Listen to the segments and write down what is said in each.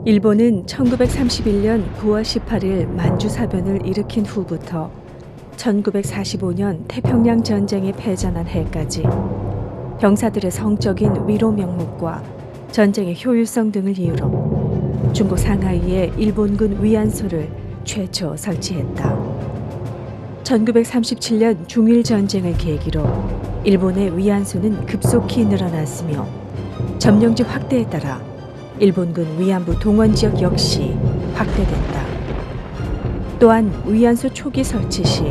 일본은 1931년 9월 18일 만주사변을 일으킨 후부터 1945년 태평양 전쟁에 패전한 해까지 병사들의 성적인 위로 명목과 전쟁의 효율성 등을 이유로 중국 상하이에 일본군 위안소를 최초 설치했다. 1937년 중일 전쟁을 계기로 일본의 위안소는 급속히 늘어났으며 점령지 확대에 따라 일본군 위안부 동원 지역 역시 확대됐다. 또한 위안소 초기 설치 시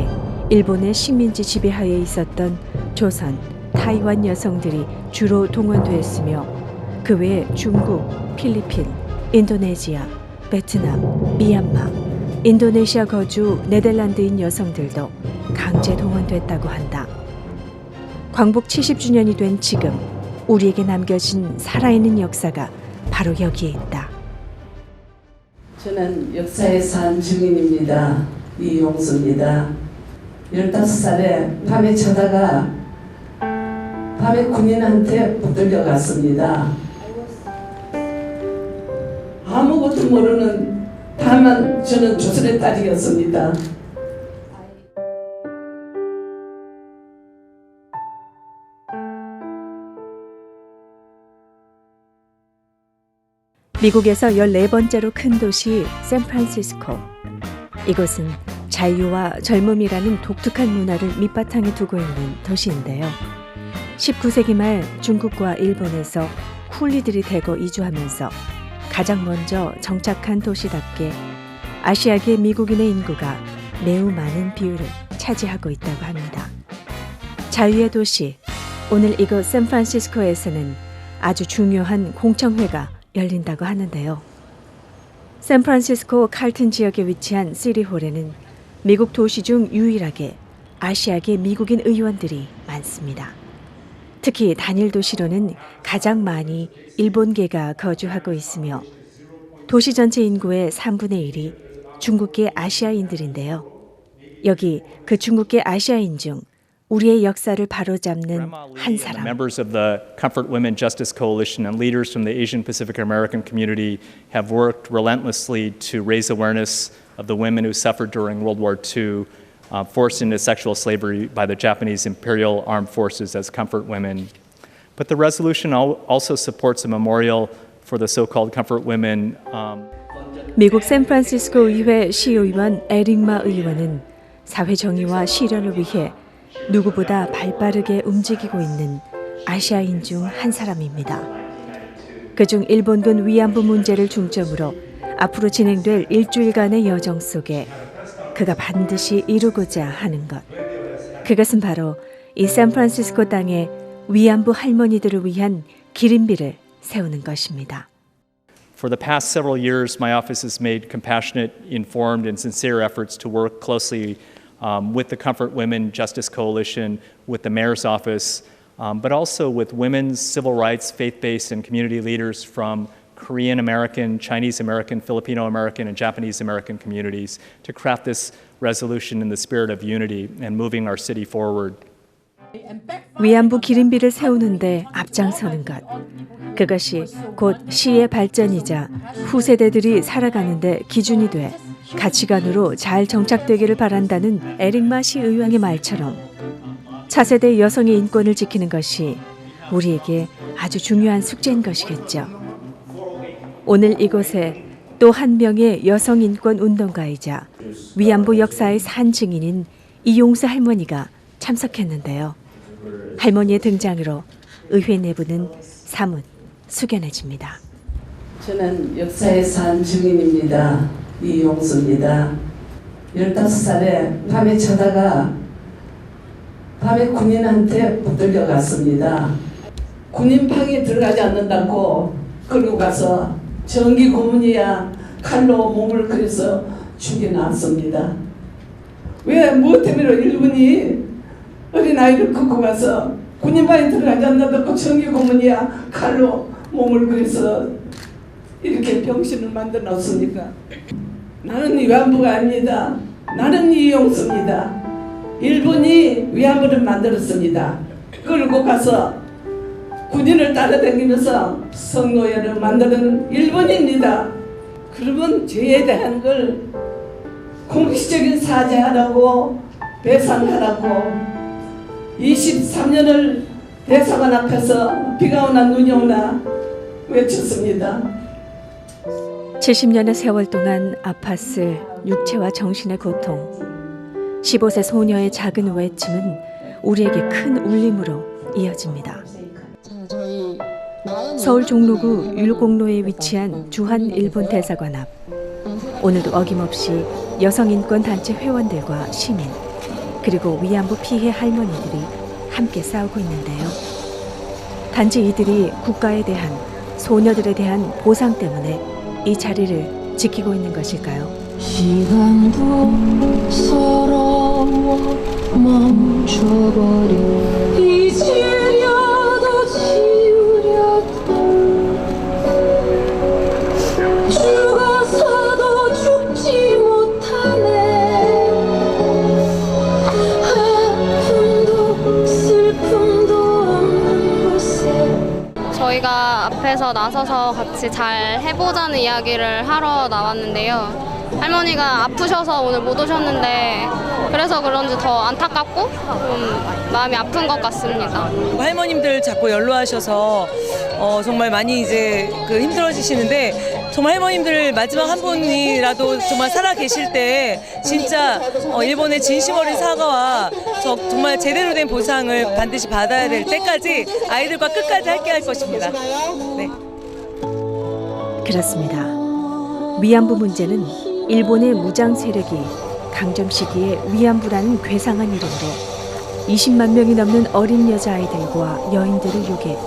일본의 식민지 지배하에 있었던 조선, 타이완 여성들이 주로 동원됐으며 그 외에 중국, 필리핀, 인도네시아, 베트남, 미얀마, 인도네시아 거주 네덜란드인 여성들도 강제 동원됐다고 한다. 광복 70주년이 된 지금 우리에게 남겨진 살아있는 역사가 바로 여기에 있다. 저는 역사에 산 증인입니다. 이용수입니다. 15살에 밤에 자다가 밤에 군인한테 붙들려 갔습니다. 아무것도 모르는 다만 저는 조선의 딸이었습니다. 미국에서 14번째로 큰 도시 샌프란시스코. 이곳은 자유와 젊음이라는 독특한 문화를 밑바탕에 두고 있는 도시인데요. 19세기 말 중국과 일본에서 쿨리들이 대거 이주하면서 가장 먼저 정착한 도시답게 아시아계 미국인의 인구가 매우 많은 비율을 차지하고 있다고 합니다. 자유의 도시, 오늘 이곳 샌프란시스코에서는 아주 중요한 공청회가 열린다고 하는데요. 샌프란시스코 칼튼 지역에 위치한 시리홀에는 미국 도시 중 유일하게 아시아계 미국인 의원들이 많습니다. 특히 단일 도시로는 가장 많이 일본계가 거주하고 있으며 도시 전체 인구의 3분의 1이 중국계 아시아인들인데요. 여기 그 중국계 아시아인 중 우리의 역사를 바로잡는 한 사람. Members of the Comfort Women Justice Coalition and leaders from the Asian Pacific American community have worked relentlessly to raise awareness of the women who suffered during World War II, forced into sexual slavery by the Japanese Imperial Armed Forces as comfort women. But the resolution also supports a memorial for the so-called comfort women. 미국 샌프란시스코 의회 시의원 에릭마 의원은 사회 정의와 실현을 위해 누구보다 발빠르게 움직이고 있는 아시아인 중 한 사람입니다. 그중 일본군 위안부 문제를 중점으로 앞으로 진행될 일주일간의 여정 속에 그가 반드시 이루고자 하는 것. 그것은 바로 이 샌프란시스코 땅에 위안부 할머니들을 위한 기린비를 세우는 것입니다. For the past several years, my office has made compassionate, informed, and sincere efforts to work closely with the Comfort Women Justice Coalition, with the Mayor's Office, but also with women's civil rights, faith-based, and community leaders from Korean American, Chinese American, Filipino American, and Japanese American communities to craft this resolution in the spirit of unity and moving our city forward. 위안부 기린비를 세우는데 앞장서는 것. 그것이 곧 시의 발전이자 후세대들이 살아가는데 기준이 돼 가치관으로 잘 정착되기를 바란다는 에릭마 시의원의 말처럼 차세대 여성의 인권을 지키는 것이 우리에게 아주 중요한 숙제인 것이겠죠. 오늘 이곳에 또 한 명의 여성 인권 운동가이자 위안부 역사의 산 증인인 이용수 할머니가 참석했는데요. 할머니의 등장으로 의회 내부는 사뭇 숙연해집니다. 저는 역사에 산 증인입니다. 이용수입니다. 15살에 밤에 자다가 밤에 군인한테 붙들려 갔습니다. 군인 방에 들어가지 않는다고 끌고 가서 전기 고문이야 칼로 몸을 그려서 죽여놨습니다. 왜 무엇 때문에 일본이 어린아이를 끌고 가서 군인 방에 들어가지 않는다고 전기 고문이야 칼로 몸을 그려서 이렇게 병신을 만들어 놨습니까? 나는 위안부가 아닙니다. 나는 이용수입니다. 일본이 위안부를 만들었습니다. 끌고 가서 군인을 따라다니면서 성노예를 만드는 일본입니다. 그러면 죄에 대한 걸 공식적인 사죄하라고 배상하라고 23년을 대사관 앞에서 비가 오나 눈이 오나 외쳤습니다. 70년의 세월 동안 아팠을 육체와 정신의 고통. 15세 소녀의 작은 외침은 우리에게 큰 울림으로 이어집니다. 서울 종로구 율곡로에 위치한 주한 일본 대사관 앞. 오늘도 어김없이 여성인권단체 회원들과 시민, 그리고 위안부 피해 할머니들이 함께 싸우고 있는데요. 단지 이들이 국가에 대한, 소녀들에 대한 보상 때문에 이 자리를 지키고 있는 것일까요? 시간도 서러워 멈춰버려 잊으려도 지우려도 죽어서도 죽지 못하네 아픔도 슬픔도 없는 곳에 저희가 앞에서 나서서 같이 잘 해보자는 이야기를 하러 나왔는데요. 할머니가 아프셔서 오늘 못 오셨는데 그래서 그런지 더 안타깝고 좀 마음이 아픈 것 같습니다. 할머님들 자꾸 연로하셔서 정말 많이 이제 힘들어지시는데 정말 할머님들 마지막 한 분이라도 정말 살아 계실 때 진짜 일본의 진심 어린 사과와 정말 제대로 된 보상을 반드시 받아야 될 때까지 아이들과 끝까지 함께 할 것입니다. 네. 그렇습니다. 위안부 문제는 일본의 무장 세력이 강점 시기에 위안부라는 괴상한 이름으로 20만 명이 넘는 어린 여자아이들과 여인들을 유괴,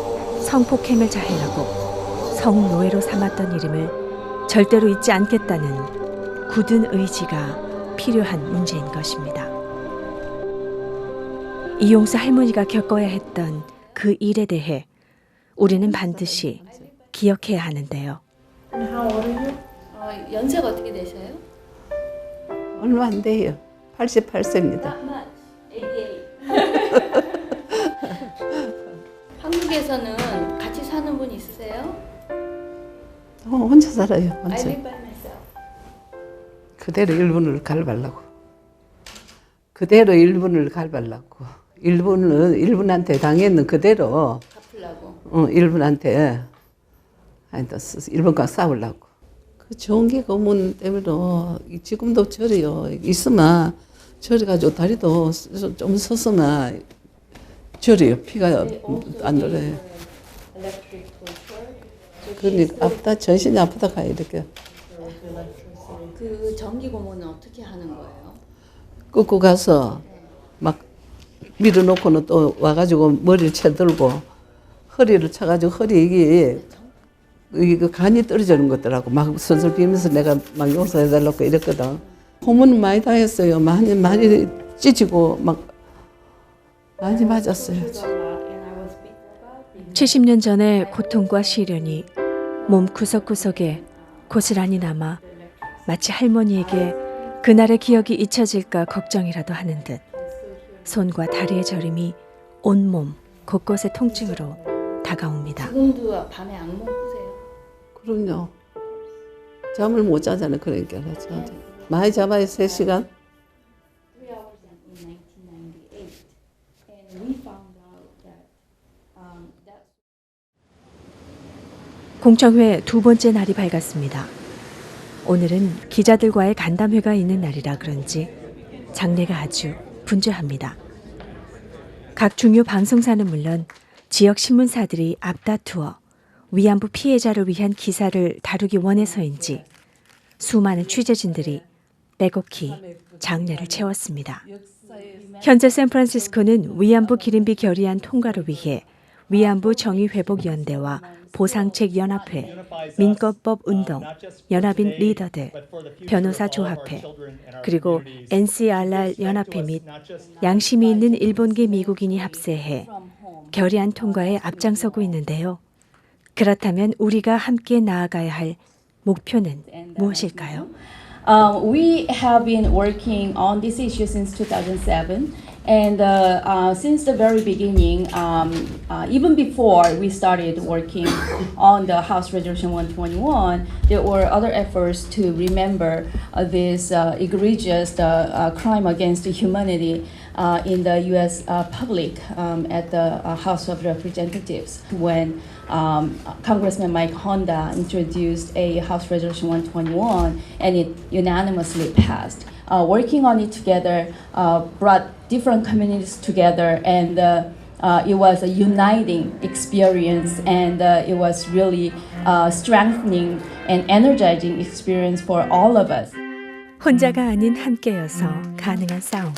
성폭행을 자행하고 성노예로 삼았던 이름을 절대로 잊지 않겠다는 굳은 의지가 필요한 문제인 것입니다. 이용수 할머니가 겪어야 했던 그 일에 대해 우리는 반드시 기억해야 하는데요. 연세가 어떻게 되세요? 얼마 안 돼요. 88세입니다. 한국에서는 같이 사는 분 있으세요? 혼자 살아요. 혼자. I live by myself. 그대로 일본을 갈발라고. 그대로 일본을 갈발라고. 일본한테 당했는 그대로 갚으려고. 일본한테 일본과 싸우려고. 그 좋은 게 고문 때문에 지금도 저리요. 있으면 저리가지고 다리도 좀 섰으면 저리요. 피가 안 돌아요. 그러니까 아프다, 전신이 아프다 가요 이렇게. 그 전기 고문은 어떻게 하는 거예요? 끄고 가서 막 밀어놓고는 또 와가지고 머리를 채들고 허리를 차가지고 허리 이게 간이 떨어지는 것더라고. 막 슬슬 비면서 내가 막 용서해달라고 이랬거든. 고문은 많이 당했어요. 많이 찢지고 막 많이 맞았어요. 70년 전의 고통과 시련이 몸 구석구석에 고스란히 남아 마치 할머니에게 그날의 기억이 잊혀질까 걱정이라도 하는 듯 손과 다리의 저림이 온몸 곳곳의 통증으로 다가옵니다. 지금도 밤에 악몽 꾸세요? 그럼요. 잠을 못 자잖아요. 그러니까 많이 잡아요. 3시간. 3 hours in 1998, and we found out that 공청회 두 번째 날이 밝았습니다. 오늘은 기자들과의 간담회가 있는 날이라 그런지 장례가 아주 분주합니다. 각 중요 방송사는 물론 지역 신문사들이 앞다투어 위안부 피해자를 위한 기사를 다루기 원해서인지 수많은 취재진들이 빼곡히 장례를 채웠습니다. 현재 샌프란시스코는 위안부 기림비 결의안 통과를 위해 위안부 정의회복연대와 보상책연합회, 민법법 운동, 연합인 리더들, 변호사 조합회, 그리고 NCRR 연합회 및 양심이 있는 일본계 미국인이 합세해 결의안 통과에 앞장서고 있는데요. 그렇다면 우리가 함께 나아가야 할 목표는 무엇일까요? We have been working on this issue since 2007, And since the very beginning, even before we started working on the House Resolution 121, there were other efforts to remember this egregious crime against humanity in the U.S. Public at the House of Representatives when Congressman Mike Honda introduced a House Resolution 121 and it unanimously passed. Working on it together brought different communities together, and it was a uniting experience, and it was really strengthening and energizing experience for all of us. 혼자가 아닌 함께여서 가능한 싸움.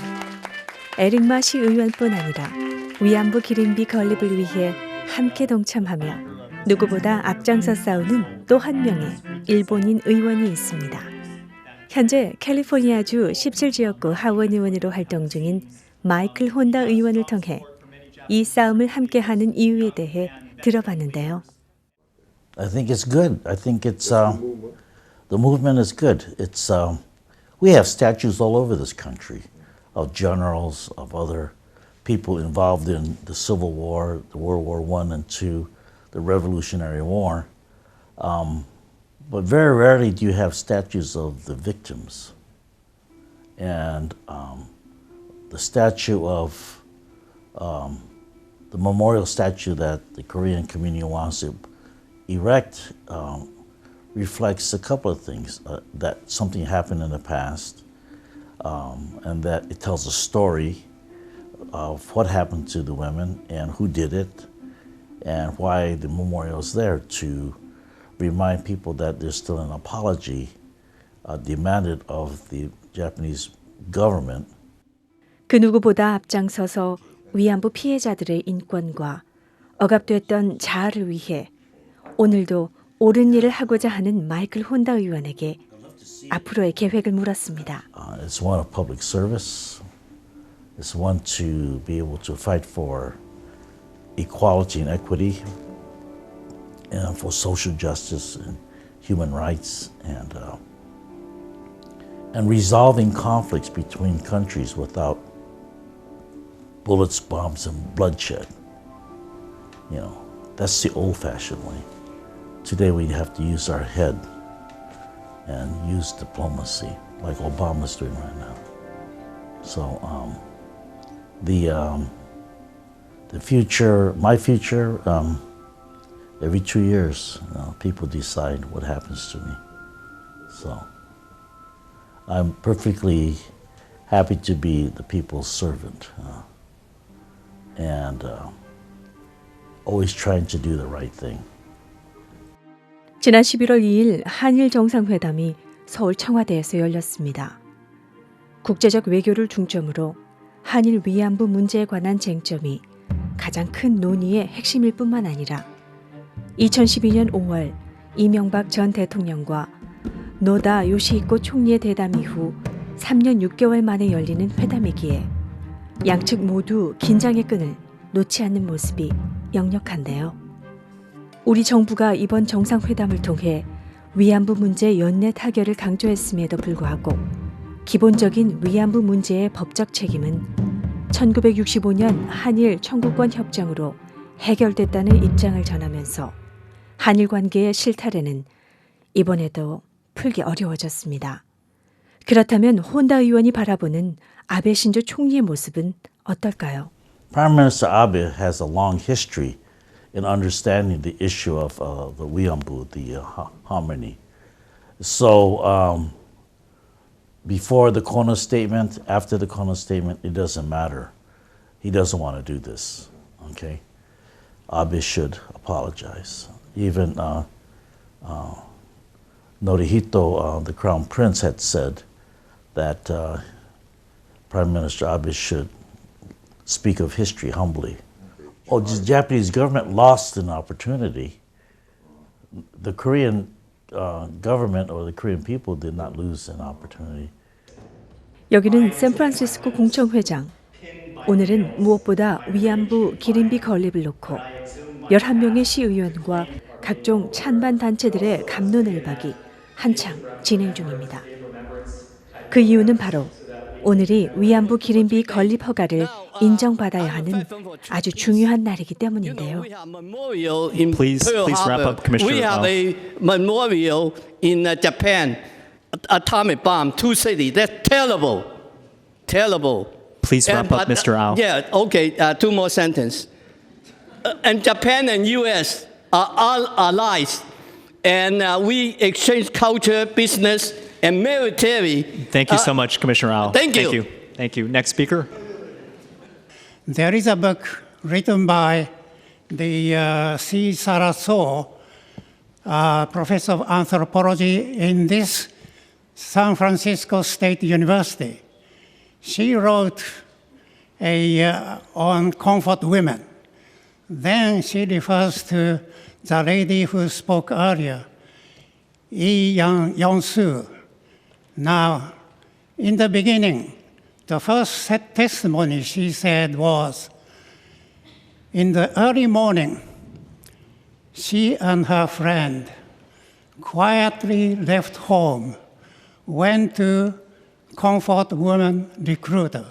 에릭마 시의원뿐 아니라 위안부 기린비 건립을 위해 함께 동참하며 누구보다 앞장서 싸우는 또 한 명의 일본인 의원이 있습니다. 현재 캘리포니아주 17지역구 하원 의원으로 활동 중인 마이클 혼다 의원을 통해 이 싸움을 함께하는 이유에 대해 들어봤는데요. I think it's good. I think it's the movement is good. It's we have statues all over this country of generals, of other people involved in the Civil War, the World War I and II, the Revolutionary War. But very rarely do you have statues of the victims. And the statue of the memorial statue that the Korean community wants to erect reflects a couple of things, that something happened in the past, and that it tells a story of what happened to the women and who did it, and why the memorial is there to remind people that there's still an apology demanded of the Japanese government. 그 누구보다 앞장서서 위안부 피해자들의 인권과 억압됐던 자아를 위해 오늘도 옳은 일을 하고자 하는 마이클 혼다 의원에게 앞으로의 계획을 물었습니다. It's one of public service. It's one to be able to fight for equality and equity, and for social justice and human rights, and resolving conflicts between countries without bullets, bombs, and bloodshed. You know, that's the old-fashioned way. Today we have to use our head and use diplomacy, like Obama's doing right now. So the future, my future, every 2 years, people decide what happens to me. So I'm perfectly happy to be the people's servant, and always trying to do the right thing. 지난 11월 2일 한일 정상회담이 서울 청와대에서 열렸습니다. 국제적 외교를 중점으로 한일 위안부 문제에 관한 쟁점이 가장 큰 논의의 핵심일 뿐만 아니라 2012년 5월 이명박 전 대통령과 노다 요시히코 총리의 대담 이후 3년 6개월 만에 열리는 회담이기에 양측 모두 긴장의 끈을 놓지 않는 모습이 역력한데요. 우리 정부가 이번 정상회담을 통해 위안부 문제 연내 타결을 강조했음에도 불구하고 기본적인 위안부 문제의 법적 책임은 1965년 한일 청구권 협정으로 해결됐다는 입장을 전하면서 한일 관계의 실타래는 이번에도 풀기 어려워졌습니다. 그렇다면 혼다 의원이 바라보는 아베 신조 총리의 모습은 어떨까요? Prime Minister Abe has a long history in understanding the issue of the Wianbu, the harmony. So before the Kono statement, after the Kono statement, it doesn't matter. He doesn't want to do this. Okay, Abe should apologize. Even Norihito, the Crown Prince, had said that Prime Minister Abe should speak of history humbly. Oh, the Japanese government lost an opportunity. The Korean government or the Korean people did not lose an opportunity. 여기는 샌프란시스코 공청회장. 오늘은 무엇보다 위안부 기린비 건립을 놓고 11명의 시의원과 각종 찬반 단체들의 갑론을박이 한창 진행 중입니다. 그 이유는 바로 오늘이 위안부 기린비 건립 허가를 인정받아야 하는 아주 중요한 날이기 때문인데요. Please wrap up, Commissioner. We have a memorial in Japan, atomic bomb, two cities. That's terrible, terrible. Please wrap up, Mr. Ao. Yeah, okay, two more sentences. And Japan and U.S. are all allies, and we exchange culture, business, and military. Thank you so much, Commissioner Ao. Thank you. Thank you. Next speaker. There is a book written by the C. Saraso, professor of anthropology in this San Francisco State University. She wrote on comfort women. Then she refers to the lady who spoke earlier, Lee Young-soo. Now, in the beginning, the first testimony she said was, in the early morning, she and her friend quietly left home, went to Comfort Women Recruiter.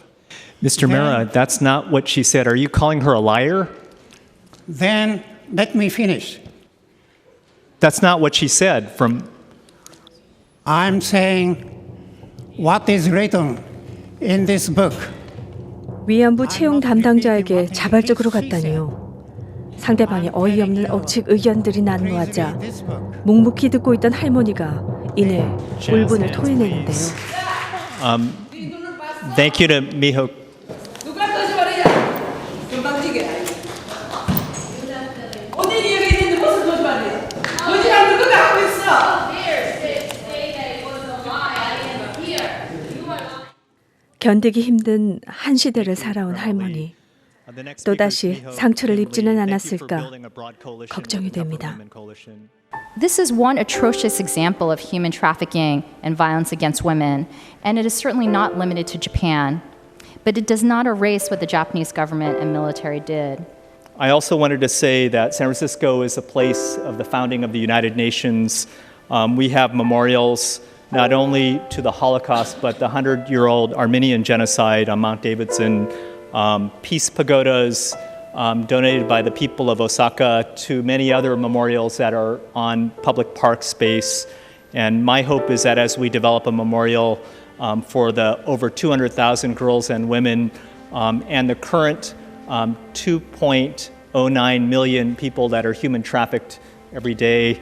Mr. Mera, that's not what she said. Are you calling her a liar? Then let me finish. That's not what she said. I'm saying what is written in this book. 위안부 채용 담당자에게 자발적으로 갔다니요. 상대방의 어이없는 억측 의견들이 난무하자 묵묵히 듣고 있던 할머니가 이내 울분을 토해내는데요. Thank you to Miho. 누가 거짓말이야? 금방 튀게. 오늘 여기 있는데 무슨 거짓말이야? 거짓말 누가 하고 있어? 견디기 힘든 한 시대를 살아온 할머니. 또다시 상처를 입지는 않았을까 걱정이 됩니다. This is one atrocious example of human trafficking and violence against women, and it is certainly not limited to Japan. But it does not erase what the Japanese government and military did. I also wanted to say that San Francisco is a place of the founding of the United Nations. We have memorials not only to the Holocaust, but the 100-year-old Armenian genocide on Mount Davidson, peace pagodas donated by the people of Osaka, to many other memorials that are on public park space. And my hope is that as we develop a memorial for the over 200,000 girls and women and the current 2.09 million people that are human trafficked every day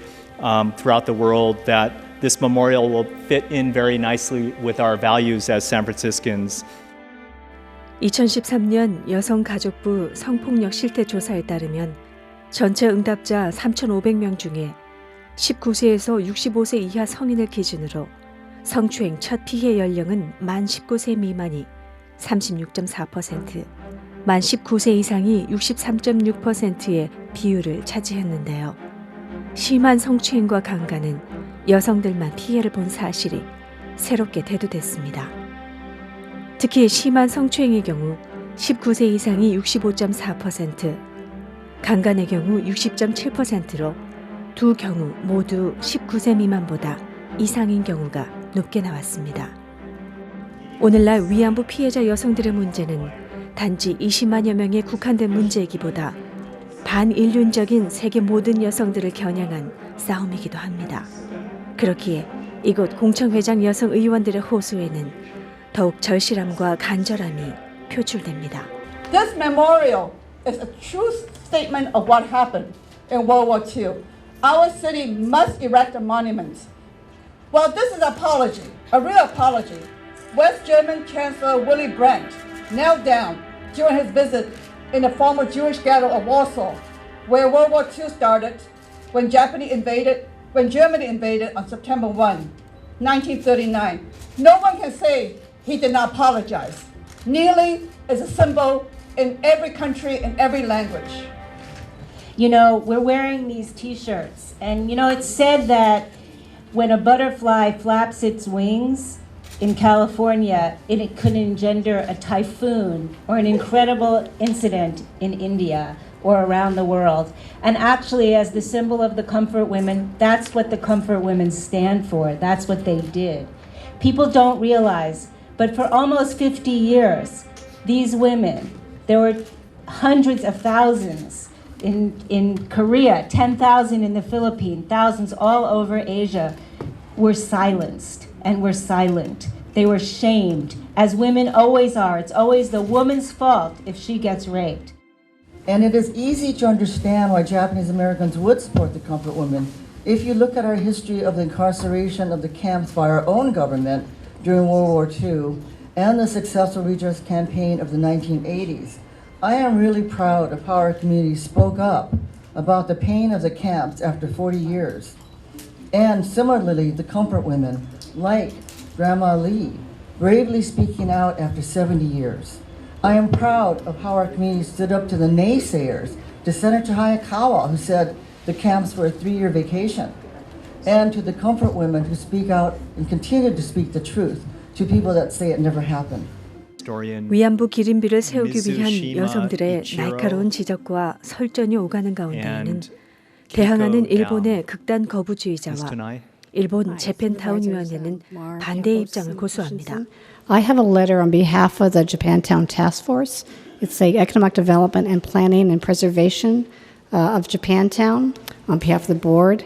throughout the world, that this memorial will fit in very nicely with our values as San Franciscans. 2013년 여성가족부 성폭력 실태 조사에 따르면 전체 응답자 3,500명 중에 19세에서 65세 이하 성인을 기준으로 성추행 첫 피해 연령은 만 19세 미만이 36.4%, 만 19세 이상이 63.6%의 비율을 차지했는데요. 심한 성추행과 강간은 여성들만 피해를 본 사실이 새롭게 대두됐습니다. 특히 심한 성추행의 경우 19세 이상이 65.4%, 강간의 경우 60.7%로 두 경우 모두 19세 미만보다 이상인 경우가 높게 나왔습니다. 오늘날 위안부 피해자 여성들의 문제는 단지 20만여 명에 국한된 문제이기보다 반인륜적인 세계 모든 여성들을 겨냥한 싸움이기도 합니다. 그렇기에 이곳 공청회장 여성 의원들의 호소에는 더욱 절실함과 간절함이 표출됩니다. This memorial is a true statement of what happened in World War II. Our city must erect a monument. Well, this is an apology, a real apology. West German Chancellor Willy Brandt knelt down during his visit in the former Jewish ghetto of Warsaw, where World War II started when Germany invaded on September 1, 1939. No one can say he did not apologize. Kneeling is a symbol in every country, in every language. You know, we're wearing these t-shirts, and you know, it's said that when a butterfly flaps its wings in California, it could engender a typhoon or an incredible incident in India or around the world. And actually, as the symbol of the Comfort Women, that's what the Comfort Women stand for. That's what they did. People don't realize But for almost 50 years, these women, there were hundreds of thousands in Korea, 10,000 in the Philippines, thousands all over Asia, were silenced and were silent. They were shamed, as women always are. It's always the woman's fault if she gets raped. And it is easy to understand why Japanese Americans would support the comfort women if you look at our history of the incarceration of the camps by our own government during World War II and the successful redress campaign of the 1980s. I am really proud of how our community spoke up about the pain of the camps after 40 years. And similarly, the comfort women, like Grandma Lee, bravely speaking out after 70 years. I am proud of how our community stood up to the naysayers, to Senator Hayakawa, who said the camps were a 3-year vacation, and to the comfort women who speak out and continue to speak the truth to people that say it never happened. 위안부 기린비를 세우기 위한 여성들의 날카로운 지적과 설전이 오가는 가운데에는 대항하는 일본의 극단 거부주의자와 일본 재팬타운위원회는 반대의 입장을 고수합니다. I have a letter on behalf of the Japantown Task Force. It's the Economic Development and Planning and Preservation of Japantown on behalf of the board.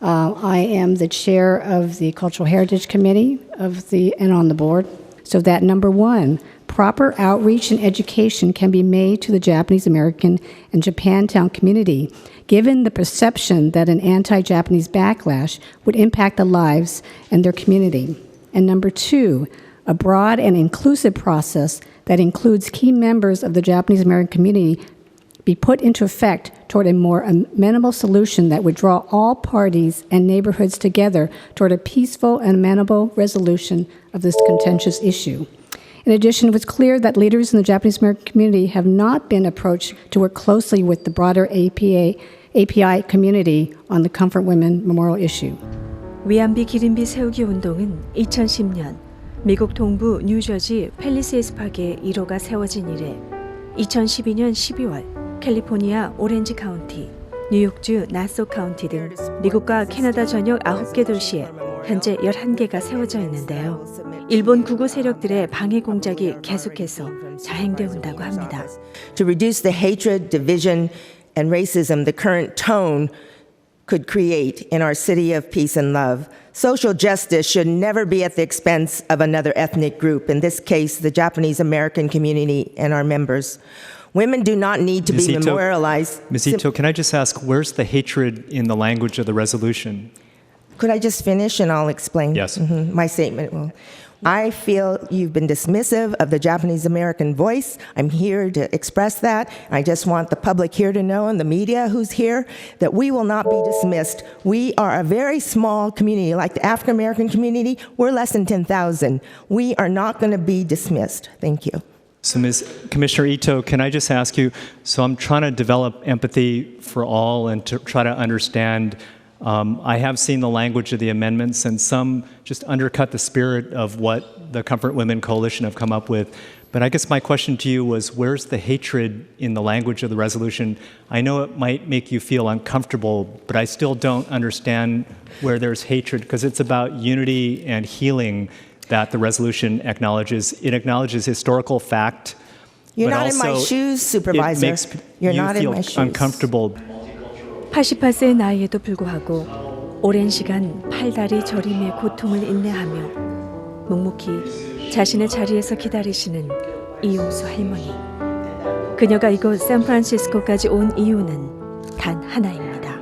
I am the chair of the Cultural Heritage Committee and on the board. So that number one, proper outreach and education can be made to the Japanese American and Japantown community, given the perception that an anti-Japanese backlash would impact the lives and their community. And number two, a broad and inclusive process that includes key members of the Japanese American community be put into effect toward a more amenable solution that would draw all parties and neighborhoods together toward a peaceful and amenable resolution of this contentious issue. In addition, it was clear that leaders in the Japanese American community have not been approached to work closely with the broader API community on the Comfort Women Memorial issue. 위안비 기린비 세우기 운동은 2010년 미국 동부 뉴저지 팰리세이드 파크에 1호가 세워진 이래 2012년 12월 캘리포니아 오렌지 카운티, 뉴욕주 나소 카운티 등 미국과 캐나다 전역 9개 도시에 현재 11개가 세워져 있는데요. 일본 구구 세력들의 방해 공작이 계속해서 자행되어 온다고 합니다. To reduce the hatred, division, and racism the current tone could create in our city of peace and love. Social justice should never be at the expense of another ethnic group, in this case, the Japanese American community and our members. Women do not need to be memorialized. Ms. Ito, can I just ask, where's the hatred in the language of the resolution? Could I just finish and I'll explain my statement? Well, I feel you've been dismissive of the Japanese American voice. I'm here to express that. I just want the public here to know, and the media who's here, that we will not be dismissed. We are a very small community, like the African American community. We're less than 10,000. We are not going to be dismissed. Thank you. So, Commissioner Ito, can I just ask you, so I'm trying to develop empathy for all and to try to understand. I have seen the language of the amendments, and some just undercut the spirit of what the Comfort Women Coalition have come up with. But I guess my question to you was, where's the hatred in the language of the resolution? I know it might make you feel uncomfortable, but I still don't understand where there's hatred, because it's about unity and healing that the resolution acknowledges. It acknowledges historical fact. You're not in my shoes, Supervisor. It makes You're you not in feel my shoes. uncomfortable. 88세의 나이에도 불구하고 오랜 시간 팔다리 저림의 고통을 인내하며 묵묵히 자신의 자리에서 기다리시는 이용수 할머니. 그녀가 이곳 샌프란시스코까지 온 이유는 단 하나입니다.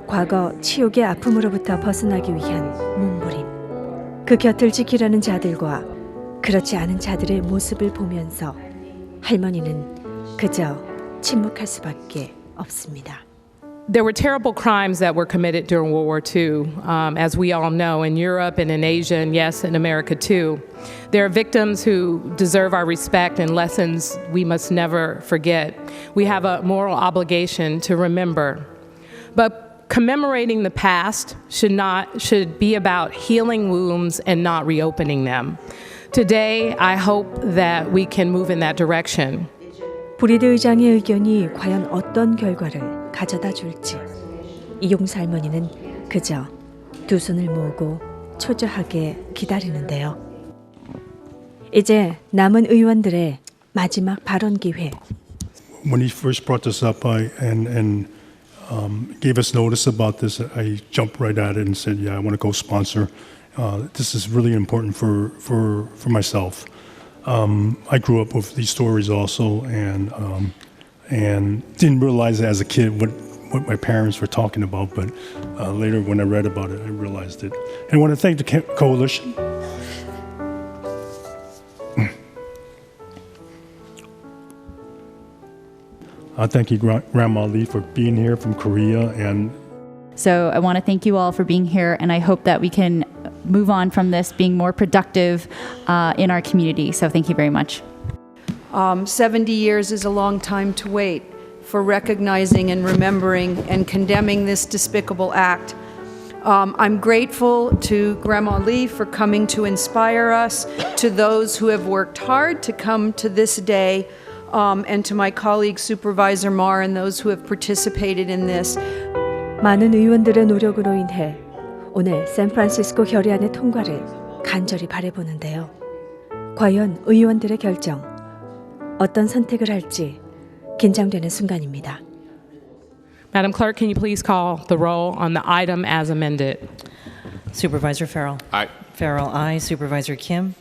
과거 치욕의 아픔으로부터 벗어나기 위한 몸부림. 그 곁을 지키려는 자들과 그렇지 않은 자들의 모습을 보면서 할머니는 그저 침묵할 수밖에 없습니다. There were terrible crimes that were committed during World War II, as we all know, in Europe and in Asia, and yes, in America too. There are victims who deserve our respect and lessons we must never forget. We have a moral obligation to remember. But commemorating the past should be about healing wounds and not reopening them. Today, I hope that we can move in that direction. 브리드 의장의 의견이 과연 어떤 결과를 가져다 줄지 이용수 할머니는 그저 두 손을 모으고 초조하게 기다리는데요. 이제 남은 의원들의 마지막 발언 기회. When he first brought this up and gave us notice about this, I jumped right at it and said, "Yeah, I want to co-sponsor. This is really important for myself." I grew up with these stories also, and didn't realize as a kid what my parents were talking about. But later, when I read about it, I realized it. And I want to thank the coalition. Thank you, Grandma Lee, for being here from Korea. And so I want to thank you all for being here, and I hope that we can move on from this being more productive in our community. So thank you very much. 70 years is a long time to wait for recognizing and remembering and condemning this despicable act. I'm grateful to Grandma Lee for coming to inspire us, to those who have worked hard to come to this day, and to my colleague Supervisor Marr and those who have participated in this. 많은 의원들의 노력으로 인해 오늘 샌프란시스코 결의안의 통과를 간절히 바라보는데요. 과연 의원들의 결정, 어떤 선택을 할지 긴장되는 순간입니다. Madam Clerk, can you please call the roll on the item as amended? Supervisor Farrell. Aye. Farrell, aye. Supervisor Kim.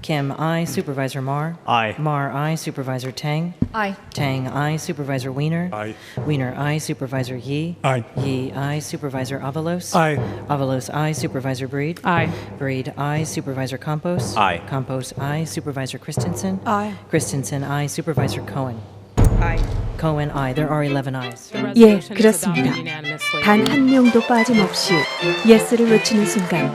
Kim, aye. Supervisor Marr. Aye. Marr, aye. Supervisor Tang. Aye. Tang, aye. Supervisor Wiener. Aye. Wiener, aye. Supervisor Yee. Aye. Yee, aye. Supervisor Avalos. Aye. Avalos, aye. Supervisor Breed. Aye. Breed, aye. Supervisor Campos. Aye. Campos, aye. Supervisor Christensen. Aye. Christensen, aye. Supervisor Cohen. Aye. Cohen, aye. There are 11 ayes. 예, 그렇습니다. 단 한 명도 빠짐없이 예스를 외치는 순간,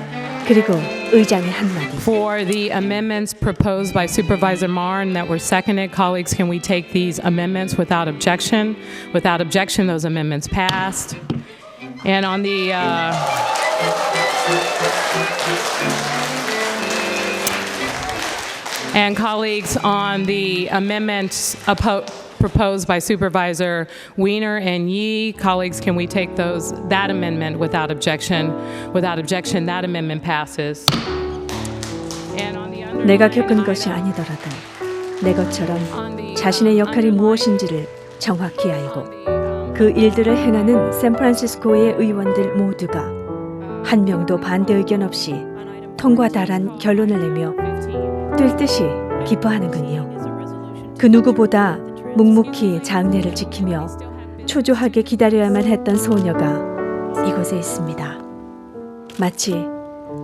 그리고 의장의 한마디. For the amendments proposed by Supervisor Marn that were seconded, colleagues, can we take these amendments without objection? Without objection, those amendments passed. And on the and colleagues, on the amendments proposed by Supervisor Wiener and Yee, colleagues, can we take that amendment without objection? Without objection, that amendment passes. And on the 내가 겪은 것이 아니더라도 내 것처럼 자신의 역할이 무엇인지를 정확히 알고 그 일들을 행하는 샌프란시스코의 의원들 모두가 한 명도 반대 의견 없이 통과다란 결론을 내며 뛸 듯이 기뻐하는군요. 그 누구보다 묵묵히 장례를 지키며 초조하게 기다려야만 했던 소녀가 이곳에 있습니다. 마치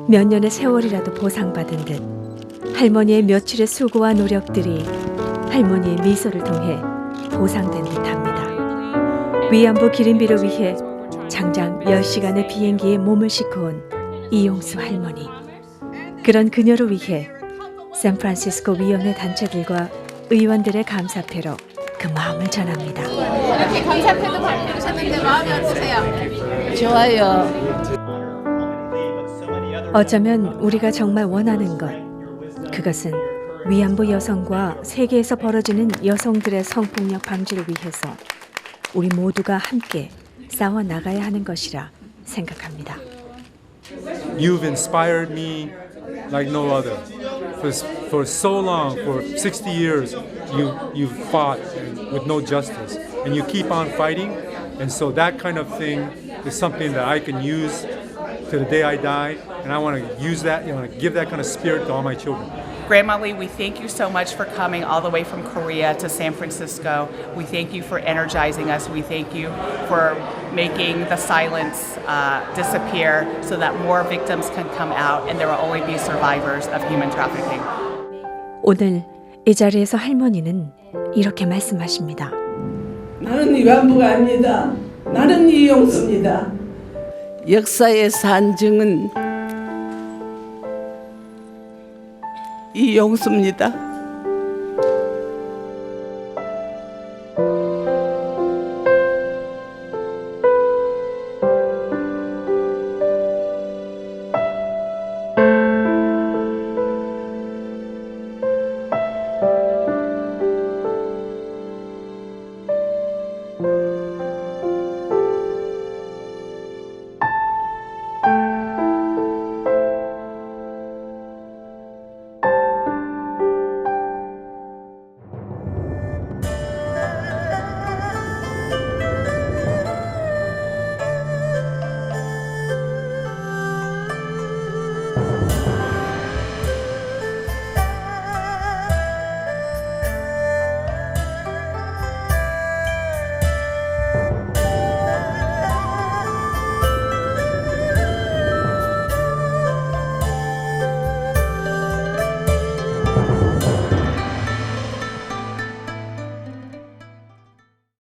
몇 년의 세월이라도 보상받은 듯 할머니의 며칠의 수고와 노력들이 할머니의 미소를 통해 보상된 듯합니다. 위안부 기린비를 위해 장장 10시간의 비행기에 몸을 싣고 온 이용수 할머니. 그런 그녀를 위해 샌프란시스코 위원회 단체들과 의원들의 감사패로 그 마음을 전합니다. 이렇게 감사패도 발표하셨는데 마음이 어떠세요? 좋아요. 어쩌면 우리가 정말 원하는 것, 그것은 위안부 여성과 세계에서 벌어지는 여성들의 성폭력 방지를 위해서 우리 모두가 함께 싸워 나가야 하는 것이라 생각합니다. You've inspired me like no other. For so long, for 60 years, you've fought with no justice, and you keep on fighting. And so that kind of thing is something that I can use to the day I die, and I want to use that, give that kind of spirit to all my children. Grandma Lee, we thank you so much for coming all the way from Korea to San Francisco. We thank you for energizing us. We thank you for making the silence disappear so that more victims can come out and there will only be survivors of human trafficking. 오늘 이 자리에서 할머니는 이렇게 말씀하십니다. 나는 위안부가 아닙니다. 나는 이용수입니다. 역사의 산증은 이용수입니다.